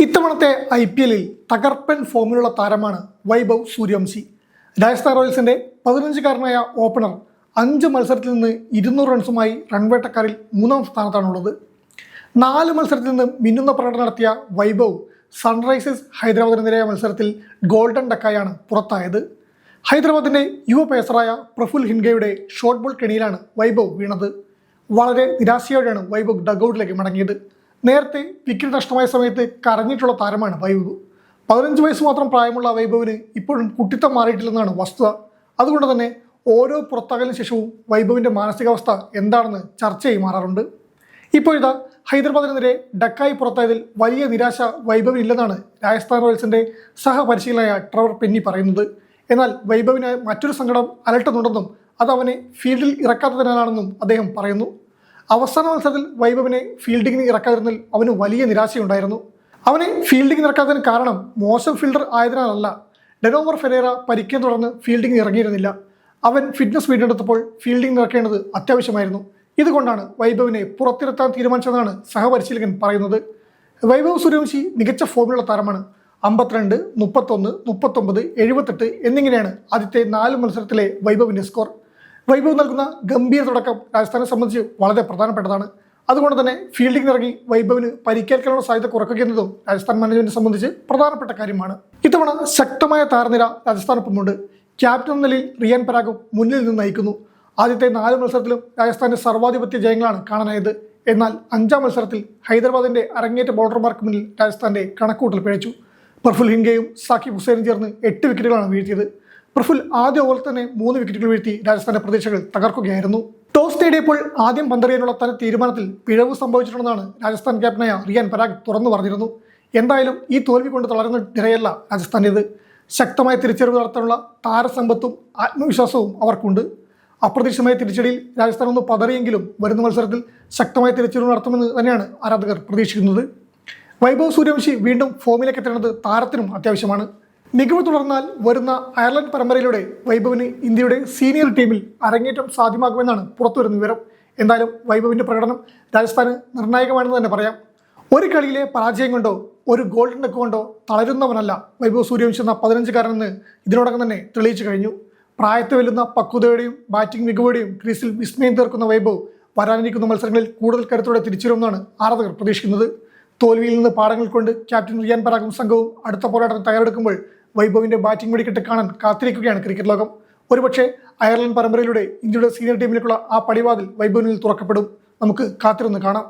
ഇത്തവണത്തെ IPL-ൽ തകർപ്പൻ ഫോമിലുള്ള താരമാണ് വൈഭവ് സൂര്യവംശി. രാജസ്ഥാൻ റോയൽസിന്റെ 15-കാരനായ ഓപ്പണർ 5 മത്സരത്തിൽ നിന്ന് 200 റൺസുമായി റൺവേട്ടക്കാരിൽ 3-ാം സ്ഥാനത്താണുള്ളത്. 4 മത്സരത്തിൽ നിന്ന് മിന്നുന്ന പ്രകടനം നടത്തിയ വൈഭവ് സൺറൈസേഴ്സ് ഹൈദരാബാദിനെതിരായ മത്സരത്തിൽ ഗോൾഡൻ ഡക്കായാണ് പുറത്തായത്. ഹൈദരാബാദിന്റെ യുവ പേസറായ പ്രഫുൽ ഹിൻഗയുടെ ഷോർട്ട് ബോൾ കെണിയിലാണ് വൈഭവ് വീണത്. വളരെ നിരാശയോടെയാണ് വൈഭവ് ഡഗ്ഔട്ടിലേക്ക് മടങ്ങിയത്. നേരത്തെ വിക്കറ്റ് നഷ്ടമായ സമയത്ത് കരഞ്ഞിട്ടുള്ള താരമാണ് വൈഭവ്. 15 വയസ്സ് മാത്രം പ്രായമുള്ള വൈഭവിന് ഇപ്പോഴും കുട്ടിത്തം മാറിയിട്ടില്ലെന്നാണ് വസ്തുത. അതുകൊണ്ട് തന്നെ ഓരോ പുറത്താകലിന് ശേഷവും വൈഭവിൻ്റെ മാനസികാവസ്ഥ എന്താണെന്ന് ചർച്ചയായി മാറാറുണ്ട്. ഇപ്പോഴിതാ ഹൈദരാബാദിനെതിരെ ഡക്കായി പുറത്തായതിൽ വലിയ നിരാശ വൈഭവിനില്ലെന്നാണ് രാജസ്ഥാൻ റോയൽസിന്റെ സഹപരിശീലകനായ ട്രെവർ പെന്നി പറയുന്നത്. എന്നാൽ വൈഭവിന് മറ്റൊരു സങ്കടം അലട്ടുന്നുണ്ടെന്നും അത് അവനെ ഫീൽഡിൽ ഇറക്കാത്തതിനാലാണെന്നും അദ്ദേഹം പറയുന്നു. അവസാന മത്സരത്തിൽ വൈഭവിനെ ഫീൽഡിങ്ങിന് ഇറക്കാതിരുന്നതിൽ അവന് വലിയ നിരാശയുണ്ടായിരുന്നു. അവനെ ഫീൽഡിങ്ങിന് ഇറക്കാത്തതിന് കാരണം മോശം ഫീൽഡർ ആയതിനാലല്ല. ഡെനോവർ ഫെരേറ പരിക്കിനെ തുടർന്ന് ഫീൽഡിങ്ങിന് ഇറങ്ങിയിരുന്നില്ല. അവൻ ഫിറ്റ്നസ് വീണ്ടെടുത്തപ്പോൾ ഫീൽഡിങ്ങിന് ഇറക്കേണ്ടത് അത്യാവശ്യമായിരുന്നു. ഇതുകൊണ്ടാണ് വൈഭവിനെ പുറത്തിരുത്താൻ തീരുമാനിച്ചതെന്നാണ് സഹപരിശീലകൻ പറയുന്നത്. വൈഭവ് സൂര്യവംശി മികച്ച ഫോമിലുള്ള താരമാണ്. 52, 31, 39, 78 എന്നിങ്ങനെയാണ് ആദ്യത്തെ 4 മത്സരത്തിലെ വൈഭവിൻ്റെ സ്കോർ. വൈഭവ് നൽകുന്ന ഗംഭീര തുടക്കം രാജസ്ഥാനെ സംബന്ധിച്ച് വളരെ പ്രധാനപ്പെട്ടതാണ്. അതുകൊണ്ട് തന്നെ ഫീൽഡിംഗ് ഇറങ്ങി വൈഭവിന് പരിക്കേൽക്കാനുള്ള സാധ്യത കുറയ്ക്കുക എന്നതും രാജസ്ഥാൻ മാനേജ്മെന്റിനെ സംബന്ധിച്ച് പ്രധാനപ്പെട്ട കാര്യമാണ്. ഇത്തവണ ശക്തമായ താരനിര രാജസ്ഥാനൊപ്പമുണ്ട്. ക്യാപ്റ്റൻ എന്ന നിലയിൽ റിയാൻ പരാഗും മുന്നിൽ നിന്ന് നയിക്കുന്നു. ആദ്യത്തെ 4 മത്സരത്തിലും രാജസ്ഥാന്റെ സർവാധിപത്യ ജയങ്ങളാണ് കാണാനായത്. എന്നാൽ 5-ാം മത്സരത്തിൽ ഹൈദരാബാദിന്റെ അരങ്ങേറ്റ ബൗളർമാർക്ക് മുന്നിൽ രാജസ്ഥാന്റെ കണക്കൂട്ടൽ പിഴച്ചു. പ്രഫുൽ ഹിൻഗയും സാക്കിബ് ഹുസൈനും ചേർന്ന് 8 വിക്കറ്റുകളാണ് വീഴ്ത്തിയത്. പ്രഫുൽ ആദ്യ ഓവറിൽ തന്നെ 3 വിക്കറ്റുകൾ വീഴ്ത്തി രാജസ്ഥാന്റെ പ്രതീക്ഷകൾ തകർക്കുകയായിരുന്നു. ടോസ് നേടിയപ്പോൾ ആദ്യം പന്തെറിയാനുള്ള തന്റെ തീരുമാനത്തിൽ പിഴവ് സംഭവിച്ചിട്ടുണ്ടെന്നാണ് രാജസ്ഥാൻ ക്യാപ്റ്റനായ റിയാൻ പരാഗ് തുറന്നു പറഞ്ഞിരുന്നു. എന്തായാലും ഈ തോൽവി കൊണ്ട് തളരുന്ന നിരയല്ല രാജസ്ഥാന്റേത്. ശക്തമായ തിരിച്ചറിവ് നടത്താനുള്ള താരസമ്പത്തും ആത്മവിശ്വാസവും അവർക്കുണ്ട്. അപ്രതീക്ഷിതമായ തിരിച്ചടിയിൽ രാജസ്ഥാൻ ഒന്ന് പതറിയെങ്കിലും വരുന്ന മത്സരത്തിൽ ശക്തമായ തിരിച്ചറിവ് നടത്തുമെന്ന് തന്നെയാണ് ആരാധകർ പ്രതീക്ഷിക്കുന്നത്. വൈഭവ് സൂര്യവംശി വീണ്ടും ഫോമിലേക്ക് എത്തേണ്ടത് താരത്തിനും അത്യാവശ്യമാണ്. മികവ് തുടർന്നാൽ വരുന്ന അയർലൻഡ് പരമ്പരയിലൂടെ വൈഭവിന് ഇന്ത്യയുടെ സീനിയർ ടീമിൽ അരങ്ങേറ്റം സാധ്യമാകുമെന്നാണ് പുറത്തുവരുന്ന വിവരം. എന്തായാലും വൈഭവിൻ്റെ പ്രകടനം രാജസ്ഥാന് നിർണായകമാണെന്ന് തന്നെ പറയാം. ഒരു കളിയിലെ പരാജയം കൊണ്ടോ ഒരു ഗോൾഡൻ ഡക്ക് കൊണ്ടോ തളരുന്നവനല്ല വൈഭവ് സൂര്യവംശി എന്ന 15-കാരനെന്ന് ഇതിനോടകം തന്നെ തെളിയിച്ചു കഴിഞ്ഞു. പ്രായത്തെ വെല്ലുന്ന പക്വതയുടെയും ബാറ്റിംഗ് മികവോടെയും ക്രീസിൽ വിസ്മയം തീർക്കുന്ന വൈഭവ് വരാനിരിക്കുന്ന മത്സരങ്ങളിൽ കൂടുതൽ കരുത്തോടെ തിരിച്ചുവരുമെന്നാണ് ആരാധകർ പ്രതീക്ഷിക്കുന്നത്. തോൽവിയിൽ നിന്ന് പാഠങ്ങൾ കൊണ്ട് ക്യാപ്റ്റൻ റിയാൻ പരാഗും സംഘവും അടുത്ത പോരാട്ടത്തിന് തയ്യാറെടുക്കുമ്പോൾ വൈഭവിന്റെ ബാറ്റിംഗ് വെടിക്കെട്ട് കാണാൻ കാത്തിരിക്കുകയാണ് ക്രിക്കറ്റ് ലോകം. ഒരുപക്ഷെ അയർലൻഡ് പരമ്പരയിലൂടെ ഇന്ത്യയുടെ സീനിയർ ടീമിലേക്കുള്ള ആ പടിവാതിൽ വൈഭവിനിൽ തുറക്കപ്പെടും. നമുക്ക് കാത്തിരുന്ന് കാണാം.